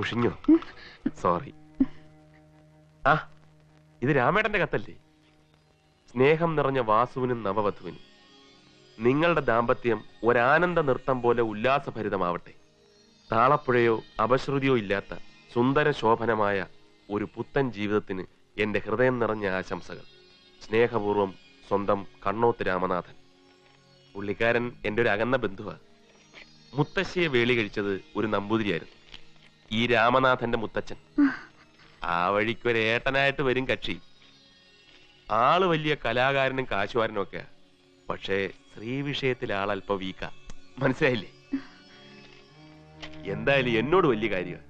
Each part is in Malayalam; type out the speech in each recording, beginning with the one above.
മുഷിഞ്ഞോ? സോറി. ആ, ഇത് രാമേട്ടന്റെ കത്തല്ലേ? സ്നേഹം നിറഞ്ഞ വാസുവിനും നവവധുവിനും നിങ്ങളുടെ ദാമ്പത്യം ഒരാനന്ദ നൃത്തം പോലെ ഉല്ലാസഭരിതമാവട്ടെ. താളപ്പുഴയോ അപശ്രുതിയോ ഇല്ലാത്ത സുന്ദര ശോഭനമായ ഒരു പുത്തൻ ജീവിതത്തിന് എന്റെ ഹൃദയം നിറഞ്ഞ ആശംസകൾ. സ്നേഹപൂർവം, സ്വന്തം കണ്ണോത്ത് രാമനാഥൻ. പുള്ളിക്കാരൻ എന്റെ ഒരു അകന്ന ബന്ധുവാ. മുത്തശ്ശിയെ വേളി കഴിച്ചത് ഒരു നമ്പൂതിരിയായിരുന്നു, ഈ രാമനാഥന്റെ മുത്തച്ഛൻ. ആ വഴിക്കൊരു ഏട്ടനായിട്ട് വരും കക്ഷി. ആള് വലിയ കലാകാരനും കാശുകാരനും ഒക്കെയാ. പക്ഷേ സ്ത്രീ വിഷയത്തിൽ ആളല്പ വീക്ക. മനസ്സിലായില്ലേ? എന്തായാലും എന്നോട് വലിയ കാര്യമാണ്.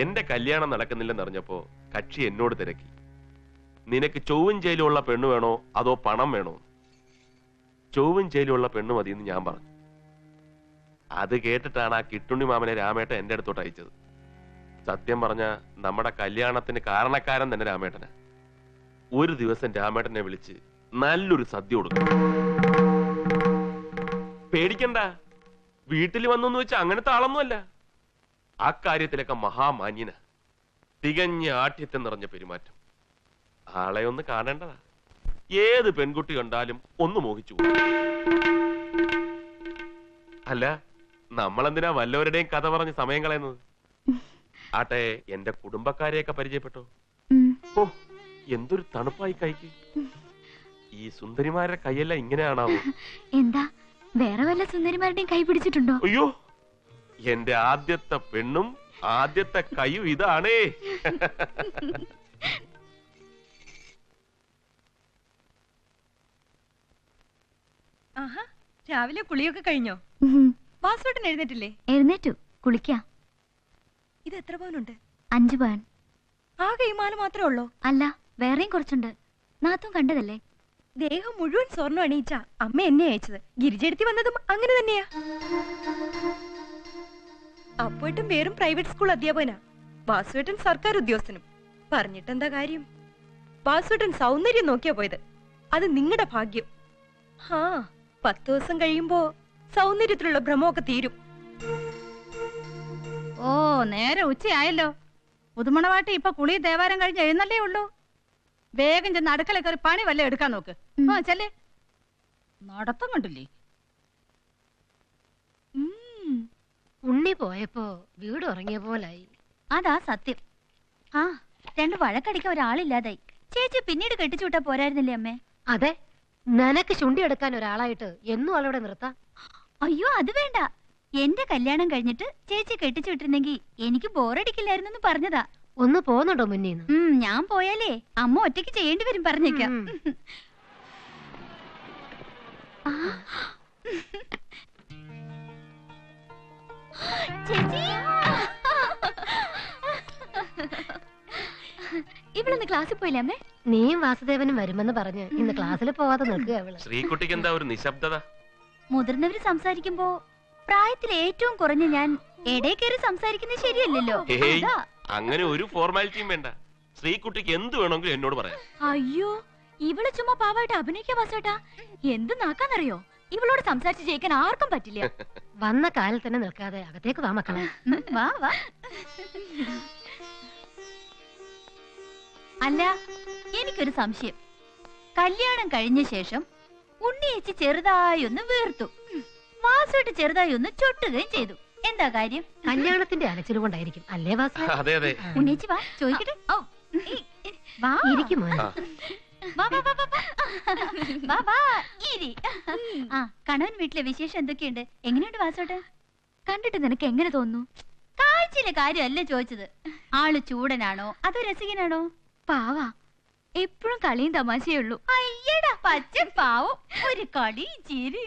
എന്റെ കല്യാണം നടക്കുന്നില്ലെന്നറിഞ്ഞപ്പോ കക്ഷി എന്നോട് തിരക്കി, നിനക്ക് ചൊവ്വും ജയിലുള്ള പെണ്ണു വേണോ അതോ പണം വേണോ? ചൊവ്വും ജയിലുള്ള പെണ്ണു മതിയെന്ന് ഞാൻ പറഞ്ഞു. അത് കേട്ടിട്ടാണ് ആ കിട്ടുണ്ണി മാമനെ രാമേട്ടൻ എന്റെ അടുത്തോട്ട് അയച്ചത്. സത്യം പറഞ്ഞ നമ്മുടെ കല്യാണത്തിന് കാരണക്കാരൻ തന്നെ രാമേട്ടനാ. ഒരു ദിവസം രാമേട്ടനെ വിളിച്ച് നല്ലൊരു സദ്യ കൊടുക്കും. പേടിക്കണ്ട, വീട്ടിൽ വന്നെന്ന് വെച്ചാൽ അങ്ങനത്തെ ആളൊന്നുമല്ല. ആ കാര്യത്തിലൊക്കെ മഹാമാന്യന, തികഞ്ഞ ആഠ്യത്വം നിറഞ്ഞ പെരുമാറ്റം. ആളെ ഒന്ന് കാണേണ്ടതാ. ഏത് പെൺകുട്ടി കണ്ടാലും ഒന്ന് മോഹിച്ചു. അല്ല, നമ്മളെന്തിനാ വല്ലവരുടെയും കഥ പറഞ്ഞ് സമയം കളയുന്നത്? ആട്ടെ, എന്റെ കുടുംബക്കാരെയൊക്കെ പരിചയപ്പെട്ടോ? ഓ, എന്തൊരു തണുപ്പായി കൈക്ക്. ഈ സുന്ദരിമാരുടെ കൈയെല്ലാം ഇങ്ങനെയാണാവോ? എന്താ, വേറെ വല്ല സുന്ദരിമാരുടെയും കൈ പിടിച്ചിട്ടുണ്ടോ? അയ്യോ, എന്റെ ആദ്യത്തെ പെണ്ണും ആദ്യത്തെ കൈയും ഇതാണേ. ആഹാ, രാവിലെ കുളിയൊക്കെ കഴിഞ്ഞോ? വാസുവേട്ടൻ എഴുന്നേറ്റില്ലേ? എഴുന്നേറ്റു, കുളിക്കാ. ഇത് എത്ര പവനുണ്ട്? 5 പവൻ. ആകെ ഈ മാല മാത്രമേ ഉള്ളോ? അല്ല, വേറെയും കുറച്ചുണ്ട്. നാത്തും കണ്ടതല്ലേ? ദേഹം മുഴുവൻ സ്വർണ്ണം അണിയിച്ച അമ്മ എന്നെ അയച്ചത്. ഗിരിജെടുത്തി വന്നതും അങ്ങനെ തന്നെയാ. അപ്പോയിട്ടും പേരും പ്രൈവറ്റ് സ്കൂൾ അധ്യാപകനാ. വാസുവേട്ടൻ സർക്കാർ ഉദ്യോഗസ്ഥനും. പറഞ്ഞിട്ടെന്താ കാര്യം? വാസുവേട്ടൻ സൗന്ദര്യം നോക്കിയാ പോയത്. അത് നിങ്ങളുടെ ഭാഗ്യം. ഹാ, 10 ദിവസം കഴിയുമ്പോ സൗന്ദര്യത്തിലുള്ള ഭ്രമമൊക്കെ തീരും. ഓ, നേരെ ഉച്ചയായല്ലോ. പുതുമണവാട്ടി ഇപ്പൊ കുളി ദേവാരം കഴിഞ്ഞ് എഴുന്നല്ലേ ഉള്ളൂ. വേഗം ചെന്ന് അടുക്കള കയറി പണി വല്ല എടുക്കാൻ നോക്ക്. ആ ചെല്ലേ, നടത്തം കണ്ടില്ലേ? ഉണ്ണി പോയപ്പോ വീട് ഉറങ്ങിയ പോലായി. അതാ സത്യം. ആ, 2 വഴക്കടിക്കാൻ ഒരാളില്ലാതായി. ചേച്ചി പിന്നീട് കെട്ടിച്ചുവിട്ടാ പോരായിരുന്നില്ലേ അമ്മേ? അതെ, നിനക്ക് ചുണ്ടി എടുക്കാൻ ഒരാളായിട്ട് എന്നും അവളവിടെ നിർത്താം. അയ്യോ, അത് വേണ്ട. എന്റെ കല്യാണം കഴിഞ്ഞിട്ട് ചേച്ചി കെട്ടിച്ചുവിട്ടിരുന്നെങ്കിൽ എനിക്ക് ബോറടിക്കില്ലായിരുന്നു പറഞ്ഞതാ. ഒന്ന് പോന്നുണ്ടോ മുന്നീന്ന്? ഞാൻ പോയാലേ അമ്മ ഒറ്റയ്ക്ക് ചെയ്യേണ്ടി വരും, പറഞ്ഞേക്കാം. ചേച്ചി, ഇവളൊന്ന് ക്ലാസ്സിൽ പോയില്ലേ അമ്മേ? നീയും വാസുദേവനും വരുമെന്ന് പറഞ്ഞ് ഇന്ന് ക്ലാസ്സിൽ പോവാതെ നിൽക്കുക അവള്. ശ്രീകുട്ടിക്ക് എന്താ ഒരു നിശബ്ദത? മുതിർന്നവര് സംസാരിക്കുമ്പോ പ്രായത്തിൽ ഏറ്റവും കുറഞ്ഞ ഞാൻ ഇടയിൽ കയറി സംസാരിക്കുന്നത് ശരിയല്ലല്ലോ. അങ്ങനെ ഒരു ഫോർമാലിറ്റിയും വേണ്ട. ശ്രീകുട്ടിക്ക് എന്ത് വേണമെങ്കിലും എന്നോട് പറയാം. അയ്യോ, ഇവള് ചുമ്മാ പാവായിട്ട് അഭിനയിക്കാൻ വാസേട്ടാ. എന്ത് നാക്കാന്നറിയോ? ഇവളോട് സംസാരിച്ച് ജയിക്കാൻ ആർക്കും പറ്റില്ല. വന്ന കാലിൽ തന്നെ നിൽക്കാതെ അകത്തേക്ക് വാ മക്കളെ. വാ വാ. അല്ല, എനിക്കൊരു സംശയം. കല്യാണം കഴിഞ്ഞ ശേഷം ഉണ്ണിയേച്ചി ചെറുതായി ഒന്ന് വീർത്തു, വാസുട്ട് ചെറുതായി ഒന്ന് ചൊട്ടുകയും ചെയ്തു. എന്താ കാര്യം? കല്യാണത്തിന്റെ അലച്ചിൽ കൊണ്ടായിരിക്കും അല്ലേ വാസു? അതെ അതെ. ഉണ്ണിയേച്ചി വാ, ചോദിക്കട്ടെ. കണവൻ വീട്ടിലെ വിശേഷം എന്തൊക്കെയുണ്ട്? എങ്ങനെയുണ്ട് വാസോട്ട്? കണ്ടിട്ട് നിനക്ക് എങ്ങനെ തോന്നുന്നു? കാഴ്ചയിലെ കാര്യമല്ല ചോദിച്ചത്. ആള് ചൂടനാണോ അതോ രസികനാണോ? പാവാ, എപ്പോഴും കളിയും തമാശയേ ഉള്ളൂ. അയ്യടാ പച്ച പാവം, ഒരു കളി ചിരി.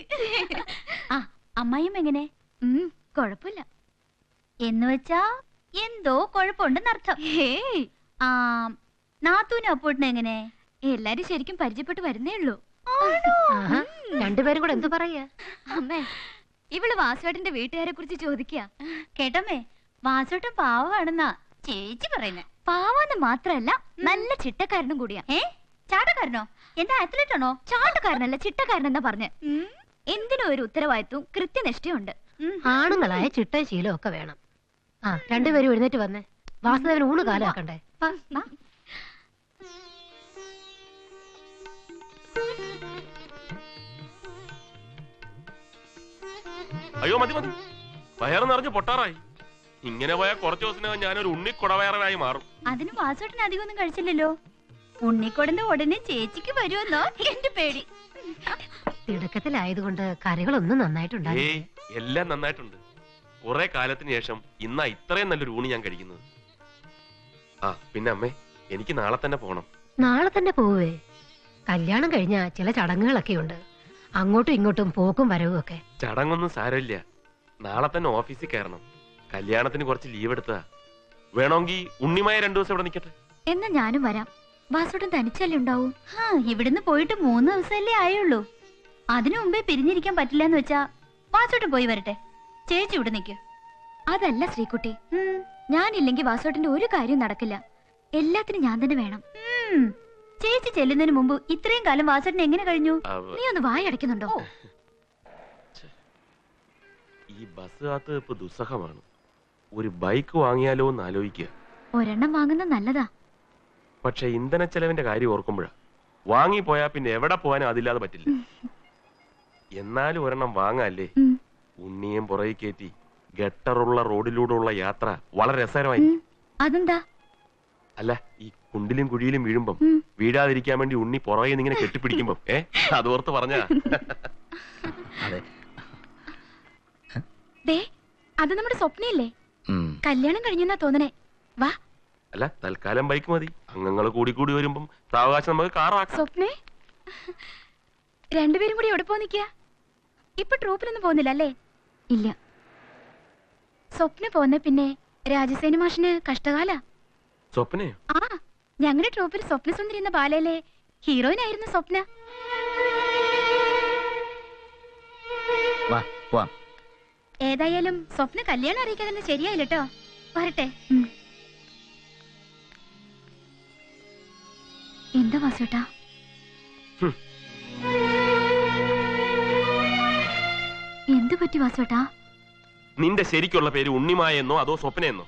ആ, അമ്മായിയും എങ്ങനെ? കൊഴപ്പില്ല. എന്ന് വെച്ചാ എന്തോ കൊഴപ്പുണ്ടെന്നർത്ഥം. ആ, നാത്തൂനും അപ്പോട്ടിന് എങ്ങനെ? എല്ലാരും ശരിക്കും പരിചയപ്പെട്ട് വരുന്നേ ഉള്ളൂ. രണ്ടുപേരും കൂടെ എന്തു പറയാ? അമ്മേ, ഇവള് വാസുവേട്ടന്റെ വീട്ടുകാരെ കുറിച്ച് ചോദിക്കുക. കേട്ടമ്മേ, വാസുവേട്ടൻ പാവാണെന്നാ ചേച്ചി പറയുന്നേ. പാവാന്ന് മാത്രല്ല, നല്ല ചിട്ടക്കാരനും കൂടിയാ. ചാട്ടക്കാരനോ? എന്താ അത്ലറ്റ് ആണോ? ചാട്ടക്കാരനല്ല, ചിട്ടക്കാരനെന്നാ പറഞ്ഞ്. എന്തിനും ഒരു ഉത്തരവാദിത്വം കൃത്യനിഷ്ഠയുണ്ട്. ആണുങ്ങളായ ചിട്ട ശീലം ഒക്കെ വേണം. ആ രണ്ടുപേരും എഴുന്നേറ്റ് വന്നേ. വാസുദേവൻ ഊണ് കാലാക്കണ്ടേ? വാ, വാ. അയ്യോ മതി മതി, വയറ് നിറഞ്ഞ് പൊട്ടാറായി. ഇങ്ങനെ പോയാൽ കുറച്ചു ദിവസത്തിനകം ഞാനൊരു ഉണ്ണിക്കുടവയറനായി മാറും. അതിന് വാസോട്ടൻ അധികം ഒന്നും കഴിച്ചില്ലല്ലോ. ഉണ്ണിക്കോടന്റെ ഉടനെ ചേച്ചിക്ക് വരുമെന്നോ എന്റെ പേടി. തിടുക്കത്തിലായതുകൊണ്ട് കറികളൊന്നും നന്നായിട്ടുണ്ടായി. ഏയ്, എല്ലാം നന്നായിട്ടുണ്ട്. കുറെ കാലത്തിന് ശേഷം ഇന്നാ ഇത്രയും നല്ലൊരു ഊണ് ഞാൻ കഴിക്കുന്നത്. ആ പിന്നെ അമ്മേ, എനിക്ക് നാളെ തന്നെ പോണം. നാളെ തന്നെ പോവേ? കല്യാണം കഴിഞ്ഞ ചില ചടങ്ങുകളൊക്കെ ഉണ്ട്. അങ്ങോട്ടും ഇങ്ങോട്ടും പോക്കും വരവും ഒക്കെ. ചടങ്ങൊന്നും സാരമില്ല, നാളെ തന്നെ ഓഫീസിൽ കയറണം. കല്യാണത്തിന് കുറച്ച് ലീവ് എടുത്തതാ. വേണമെങ്കിൽ ഉണ്ണിമായ 2 ദിവസം ഇവിടെ നിൽക്കട്ടെ. എന്നാ ഞാനും വരാം. വാസോട്ടൻ തനിച്ചല്ലേ ഉണ്ടാവൂ? ഇവിടുന്ന് പോയിട്ട് 3 ദിവസമല്ലേ ആയുള്ളൂ. അതിനു മുമ്പേ പിരിഞ്ഞിരിക്കാൻ പറ്റില്ല എന്ന് വെച്ചാ വാസോട്ടൻ പോയി വരട്ടെ. ചേച്ചി ഇവിടെ നിൽക്കൂ. അതല്ല ശ്രീകുട്ടി, ഞാനില്ലെങ്കിൽ വാസോട്ടന്റെ ഒരു കാര്യം നടക്കില്ല. എല്ലാത്തിനും ഞാൻ തന്നെ വേണം. ചേച്ചി ചെല്ലുന്നതിന് മുമ്പ് ഇത്രയും കാലം വാസോട്ടൻ എങ്ങനെ കഴിഞ്ഞു? നീ ഒന്ന് വായടയ്ക്കുന്നുണ്ടോ? ഈ ബസ് കാത്ത് ഇപ്പൊ ദുസ്സഹമാണ്. ഒരു ബൈക്ക് വാങ്ങിയാലോ എന്ന് ആലോചിക്കുക. ഒരെണ്ണം വാങ്ങുന്നത് നല്ലതാ. പക്ഷെ ഇന്ധന ചെലവിന്റെ കാര്യം ഓർക്കുമ്പോഴാ. വാങ്ങിപ്പോയാ പിന്നെ എവിടെ പോകാനും അതില്ലാതെ പറ്റില്ല. എന്നാലും ഒരെണ്ണം വാങ്ങാല്ലേ? ഉണ്ണിയും പുറകെ കയറ്റി ഗട്ടറുള്ള റോഡിലൂടെയുള്ള യാത്ര വളരെ രസകരമായിരിക്കും. അതെന്താ? അല്ല, ഈ കുണ്ടിലും കുഴിയിലും വീഴുമ്പം വീഴാതിരിക്കാൻ വേണ്ടി ഉണ്ണി പുറകെ ഇങ്ങനെ കെട്ടിപ്പിടിക്കുമ്പം അതോർത്ത് പറഞ്ഞാ. അത് നമ്മുടെ സ്വപ്നയില്ലേ? കല്യാണം കഴിഞ്ഞെന്നാ തോന്നണേ. വാ. അല്ല, തൽക്കാലം ബൈക്ക് മതി. അംഗങ്ങൾ കൂടി കൂടി വരുമ്പം സാവകാശം നമുക്ക് കാറാക്കാം. സ്വപ്നേ, രണ്ടുപേരും കൂടി എവിടെ പോന്നിക്ക? ഇപ്പൊ ട്രൂപ്പിലൊന്നും പോകുന്നില്ല അല്ലേ? ഇല്ല. സ്വപ്ന പോന്ന പിന്നെ രാജസേന മാഷിന് കഷ്ടകാല. സ്വപ്നയോ? ആ, ഞങ്ങളുടെ ട്രൂപ്പിൽ സ്വപ്നസുന്ദരി എന്ന ബാലയിലെ ഹീറോയിൻ ആയിരുന്നു സ്വപ്ന. ഏതായാലും സ്വപ്ന കല്യാണം അറിയിക്കാതെ ശരിയായില്ല കേട്ടോ. വരട്ടെ. എന്താ വാസുട്ടാ? എന്തു പറ്റി വാസുട്ടാ? നിന്റെ ശരിക്കുള്ള പേര് ഉണ്ണിമായെന്നോ അതോ സ്വപ്നയെന്നോ?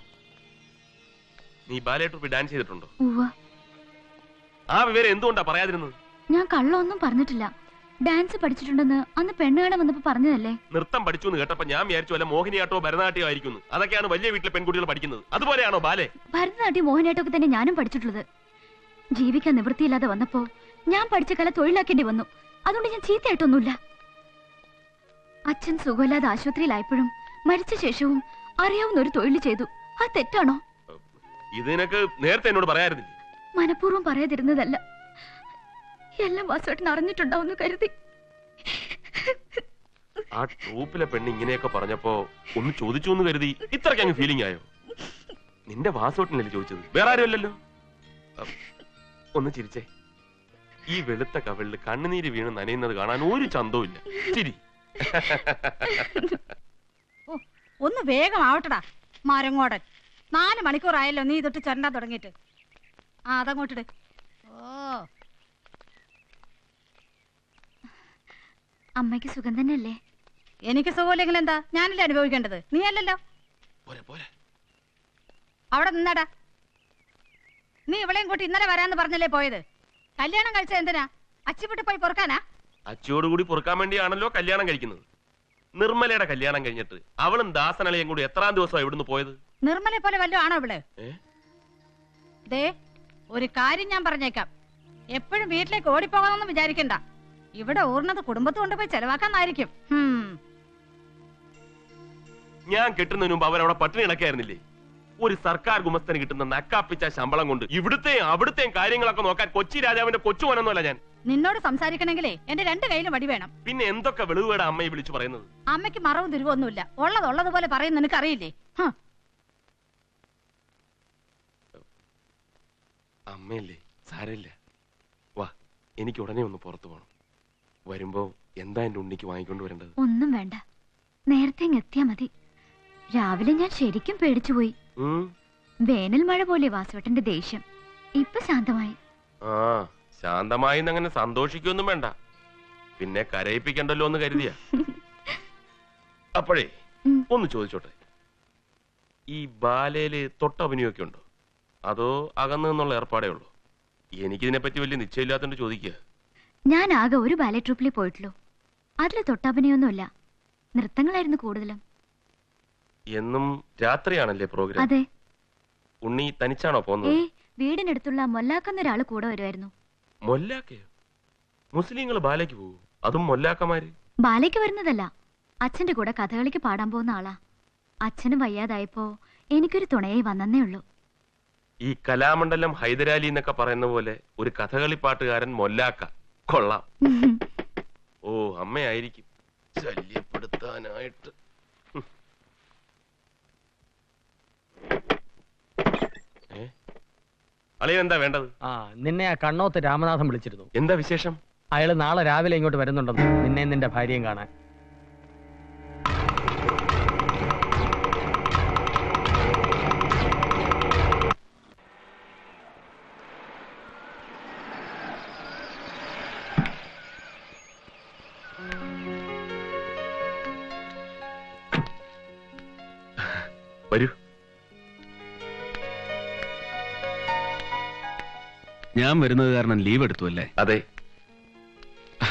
നീ ബാലെ ട്രൂപ്പിൽ ഡാൻസ് ചെയ്തിട്ടുണ്ടോ? ആ വിവരം എന്തുകൊണ്ടാ പറയാതിരുന്നത്? ഞാൻ കള്ളൊന്നും പറഞ്ഞിട്ടില്ല. ഡാൻസ് പഠിച്ചിട്ടുണ്ടെന്ന് അന്ന് പെണ്ണ് കാണാൻ വന്നപ്പോ പറഞ്ഞതല്ലേ. നൃത്തം പഠിച്ചു എന്ന് കേട്ടപ്പോ ഞാൻ വിചാരിച്ചു വല്ല മോഹിനിയാട്ടോ ഭരതനാട്യമോ ആയിരിക്കുന്നു. അതൊക്കെയാണ് വലിയ വീട്ടിലെ പെൺകുട്ടികൾ പഠിക്കുന്നത്. അതുപോലെയാണോ ബാലെ? ഭരതനാട്യം മോഹിനിയാട്ടമൊക്കെ തന്നെ ഞാനും പഠിച്ചിട്ടുള്ളത്. ജീവിക്കാൻ നിവൃത്തിയില്ലാതെ വന്നപ്പോ ഞാൻ പഠിച്ച കല തൊഴിലാക്കേണ്ടി വന്നു. അതുകൊണ്ട് ഞാൻ ചീത്തയായിട്ടൊന്നുമില്ല. അച്ഛൻ സുഖമില്ലാതെ ആശുപത്രിയിലായപ്പോഴും മരിച്ച ശേഷവും അറിയാവുന്ന ഒരു തൊഴിൽ ചെയ്തു. അത് തെറ്റാണോ? ഇതിനൊക്കെ നേരത്തെ എന്നോട് പറയാറുന്നില്ല. മനഃപൂർവ്വം പറയാതിരുന്നതല്ല. എല്ലാം വാസുവേട്ടൻ അറിഞ്ഞിട്ടുണ്ടാവുന്നു കരുതി. ആ ട്രൂപ്പിലെ പെണ്ണ് ഇങ്ങനെയൊക്കെ പറഞ്ഞപ്പോ ഒന്ന് ചോദിച്ചു എന്ന് കരുതി ഇത്രയ്ക്ക് അങ്ങ് ഫീലിംഗ് ആയോ? നിന്റെ വാസുവേട്ടനല്ലേ ചോദിച്ചത്, വേറെ ആരും അല്ലല്ലോ. ഒന്ന് ചിരിച്ചേ. ഈ വെളുത്ത കവിളില് കണ്ണുനീര് വീണ് നനയുന്നത് കാണാൻ ഒരു ചന്തവും ഇല്ല. ചിരി. ഒന്ന് വേഗം ആവട്ടടാ മരങ്ങോടൻ. 4 മണിക്കൂറായല്ലോ നീ തൊട്ട് ചരണ്ടാൻ തുടങ്ങിയിട്ട്. ആ അതങ്ങോട്ടിട്. അമ്മയ്ക്ക് സുഖം തന്നെയല്ലേ? എനിക്ക് സുഖമില്ലെങ്കിൽ എന്താ? ഞാനല്ലേ അനുഭവിക്കേണ്ടത്, നീ അല്ലല്ലോ. അവിടെ നിന്നാടാ. നീ ഇവളെയും കൂട്ടി ഇന്നലെ വരാന്ന് പറഞ്ഞല്ലേ പോയത്? കല്യാണം കഴിച്ചത് എന്തിനാ? അച്ചിപ്പെട്ട് പോയി പൊറുക്കാനാ? അച്ചിയോടുകൂടി പൊറുക്കാൻ വേണ്ടിയാണല്ലോ കല്യാണം കഴിക്കുന്നത്. നിർമ്മലയുടെ കല്യാണം കഴിഞ്ഞിട്ട് അവളും ദാസനളയും കൂടി എത്രാം ദിവസം ഇവിടുന്ന് പോയത്? നിർമ്മലെ പോലെ വല്ലതും ആണോ അവള്? ദേ ഒരു കാര്യം ഞാൻ പറഞ്ഞേക്കാം. എപ്പോഴും വീട്ടിലേക്ക് ഓടിപ്പോകാനൊന്നും വിചാരിക്കണ്ട. ഇവിടെ ഊർന്നത് കുടുംബത്ത് കൊണ്ടുപോയി ചെലവാക്കാന്നായിരിക്കും. ഞാൻ കെട്ടുന്നതിന് മുമ്പ് അവരവിടെ പട്ടിണി കിടക്കായിരുന്നില്ലേ? ഒരു സർക്കാർ ഗുമസ്തന് കിട്ടുന്ന നക്കാപ്പിച്ച ശമ്പളം കൊണ്ട് ഇവിടുത്തെയും അവിടുത്തെയും കാര്യങ്ങളൊക്കെ നോക്കാൻ കൊച്ചി രാജാവിന്റെ കൊച്ചുവനൊന്നുമല്ല ഞാൻ. നിന്നോട് സംസാരിക്കണമെങ്കിലേ എന്റെ 2 കയ്യിലും വടി വേണം. പിന്നെ എന്തൊക്കെ വെളിവുകേടാ അമ്മയെ വിളിച്ചു പറയുന്നത്? അമ്മയ്ക്ക് മറവും തിരിവൊന്നുമില്ല. ഉള്ളതുപോലെ പറയുന്ന നിനക്കറിയില്ലേ? അമ്മയല്ലേ, സാരമില്ല. വാ, എനിക്ക് ഉടനെ ഒന്ന് പുറത്തു പോകണം. വരുമ്പോ എന്താ എന്റെ ഉണ്ണിക്ക് വാങ്ങിക്കൊണ്ട് വരേണ്ടത്? ഒന്നും വേണ്ട, നേരത്തെ എത്തിയാ മതി. രാവിലെ ഞാൻ ശരിക്കും പേടിച്ചുപോയി. വേനൽ മഴ പോലെ വാസുവേട്ടന്റെ ദേഷ്യം. ഇപ്പൊ ശാന്തമായി. ആ, ശാന്തമായി അങ്ങനെ സന്തോഷിക്കൊന്നും വേണ്ട. പിന്നെ കരയിപ്പിക്കണ്ടല്ലോ എന്ന് കരുതിയ. അപ്പോഴേ ഒന്ന് ചോദിച്ചോട്ടെ, ഈ ബാലയില് തൊട്ടഭിനയൊക്കെ ഉണ്ടോ അതോ അകന്നു നിന്നുള്ള ഏർപ്പാടേ ഉള്ളൂ? എനിക്കിതിനെപ്പറ്റി വലിയ നിശ്ചയമില്ലാത്തോണ്ട് ചോദിക്കുക. ഞാൻ ആകെ ഒരു ബാലെ ട്രൂപ്പിലേ പോയിട്ടുള്ളൂ. അതിൽ തൊട്ടഭിനയൊന്നുമില്ല, നൃത്തങ്ങളായിരുന്നു കൂടുതലും. എന്നും രാത്രിയാണല്ലേ പ്രോഗ്രാം? അതെ. ഉണ്ണി തനിച്ചാണോ പോകുന്നത്? വീടിനടുത്തുള്ള മൊല്ലാക്കുന്നൊരാള് കൂടെ വരുമായിരുന്നു. മൊല്ലാക്കയോ? മുസ്ലിങ്ങൾ ബാലയ്ക്ക് പോകും, അതും മൊല്ലാക്കമാര്? ബാലയ്ക്ക് വരുന്നതല്ല, അച്ഛന്റെ കൂടെ കഥകളിക്ക് പാടാൻ പോകുന്ന ആളാ. അച്ഛന് വയ്യാതായപ്പോ എനിക്കൊരു തുണയായി വന്നേ ഉള്ളൂ. ഈ കലാമണ്ഡലം ഹൈദരാലി എന്നൊക്കെ പറയുന്ന പോലെ ഒരു കഥകളി പാട്ടുകാരൻ മൊല്ലാക്ക. കൊള്ളാം. ഓ, അമ്മയായിരിക്കും ശല്യപ്പെടുത്താനായിട്ട്. അളിയൻ എന്താ വേണ്ടത്? നിന്നെ ആ കണ്ണോത്ത് രാമനാഥൻ വിളിച്ചിരുന്നു. എന്താ വിശേഷം? അയാള് നാളെ രാവിലെ ഇങ്ങോട്ട് വരുന്നുണ്ടെന്ന്, നിന്നെ നിന്റെ ഭാര്യയും കാണാൻ. വരൂ. ഞാൻ വരുന്നത് കാരണം ലീവ് എടുത്തു അല്ലേ? അതെ.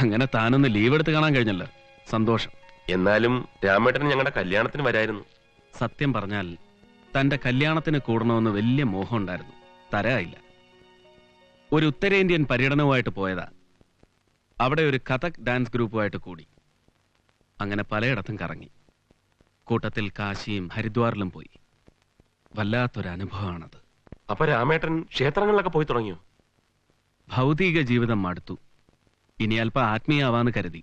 അങ്ങനെ താനൊന്ന് ലീവ് എടുത്ത് കാണാൻ കഴിഞ്ഞല്ലോ, സന്തോഷം. എന്നാലും രാമേട്ടന് ഞങ്ങളുടെ കല്യാണത്തിന് വരായിരുന്നു. സത്യം പറഞ്ഞാൽ തന്റെ കല്യാണത്തിന് കൂടണമെന്ന് വലിയ മോഹം ഉണ്ടായിരുന്നു, തരായില്ല. ഒരു ഉത്തരേന്ത്യൻ പര്യടനവുമായിട്ട് പോയതാ. അവിടെ ഒരു കഥക് ഡാൻസ് ഗ്രൂപ്പുമായിട്ട് കൂടി. അങ്ങനെ പലയിടത്തും കറങ്ങി. കൂട്ടത്തിൽ കാശിയും ഹരിദ്വാറിലും പോയി. വല്ലാത്തൊരനുഭവമാണത്. അപ്പൊ രാമേട്ടൻ ക്ഷേത്രങ്ങളിലൊക്കെ പോയി തുടങ്ങിയോ? ഭൗതിക ജീവിതം മടുത്തു, ഇനി അല്പം ആത്മീയാവാന്ന് കരുതി.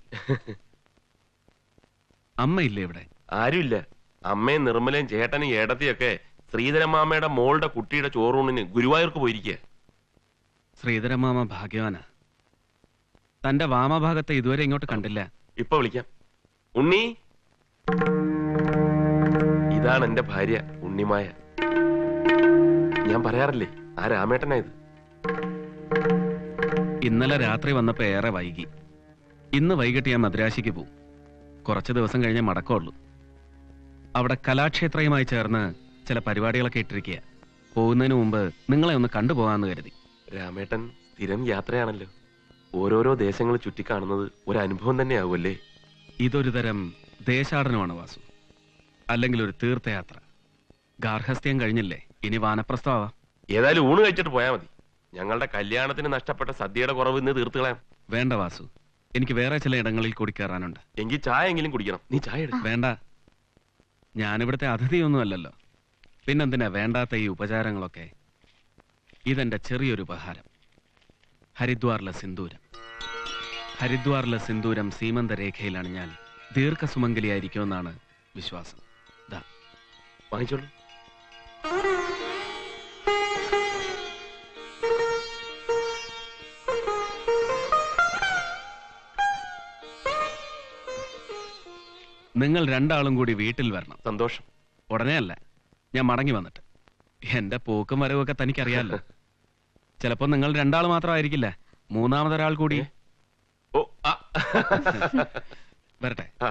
അമ്മയില്ലേ ഇവിടെ? ആരുമില്ല. അമ്മയും നിർമ്മലയും ചേട്ടനും ഏടത്തിയൊക്കെ ശ്രീധരമാമയുടെ മോളുടെ കുട്ടിയുടെ ചോറൂണിന് ഗുരുവായൂർക്ക് പോയിരിക്കുക. ശ്രീധരമാമ ഭാഗ്യവാനാ. തന്റെ വാമഭാഗത്തെ ഇതുവരെ ഇങ്ങോട്ട് കണ്ടില്ല. ഇപ്പൊ വിളിക്കാം. ഉണ്ണി, ഇതാണ് എന്റെ ഭാര്യ ഉണ്ണിമായ. ഞാൻ പറയാറില്ലേ, ആ രാമേട്ടനായത്. ഇന്നലെ രാത്രി വന്നപ്പോ ഏറെ വൈകി. ഇന്ന് വൈകിട്ട് ഞാൻ മദ്രാശിക്ക് പോവും. കുറച്ച് ദിവസം കഴിഞ്ഞേ മടക്കമുള്ളൂ. അവിടെ കലാക്ഷേത്രയുമായി ചേർന്ന് ചില പരിപാടികളൊക്കെ ഇട്ടിരിക്കുക. പോകുന്നതിന് മുമ്പ് നിങ്ങളെ ഒന്ന് കണ്ടുപോകാന്ന് കരുതി. രാമേട്ടൻ സ്ഥിരം യാത്രയാണല്ലോ, ഓരോരോ ദേശങ്ങൾ ചുറ്റിക്കാണുന്നത് ഒരു അനുഭവം തന്നെയാവുമല്ലേ? ഇതൊരു തരം ദേശാടനമാണ് വാസു, അല്ലെങ്കിൽ ഒരു തീർത്ഥയാത്ര. ഗാർഹസ്ഥ്യം കഴിഞ്ഞില്ലേ, ഇനി വാനപ്രസ്ഥമാവാം. ഏതായാലും ഊണ് കഴിച്ചിട്ട് പോയാൽ മതി. ഞങ്ങളുടെ കല്യാണത്തിന് നഷ്ടപ്പെട്ട സദ്യയുടെ കുറവ് ഇന്ന് തീർത്ത് കളയാം. വേണ്ട വാസു, എനിക്ക് വേറെ ചില ഇടങ്ങളിൽ കൂടി കയറാനുണ്ട്. എങ്കിൽ ചായ എങ്കിലും കുടിക്കണം. നീ ചായ എടുക്ക. വേണ്ട, ഞാനിവിടുത്തെ അതിഥിയൊന്നും അല്ലല്ലോ. പിന്നെന്തിനാ വേണ്ടാത്ത ഈ ഉപചാരങ്ങളൊക്കെ? ഇതെന്റെ ചെറിയൊരു ഉപഹാരം. ഹരിദ്വാറിലെ സിന്ദൂരം. ഹരിദ്വാറിലെ സിന്ദൂരം സീമന്തരേഖയിലാണ് ഞാൻ ദീർഘസുമംഗലിയായിരിക്കുമെന്നാണ് വിശ്വാസം. ദാ വാങ്ങിച്ചോളൂ. നിങ്ങൾ രണ്ടാളും കൂടി വീട്ടിൽ വരണം. സന്തോഷം. ഉടനെ അല്ല, ഞാൻ മടങ്ങി വന്നിട്ട്. എന്റെ പോക്കും വരവൊക്കെ തനിക്കറിയാലോ. ചിലപ്പോ നിങ്ങൾ രണ്ടാൾ മാത്രമായിരിക്കില്ല, മൂന്നാമതൊരാൾ കൂടി. ഓ, വരട്ടെ. ആ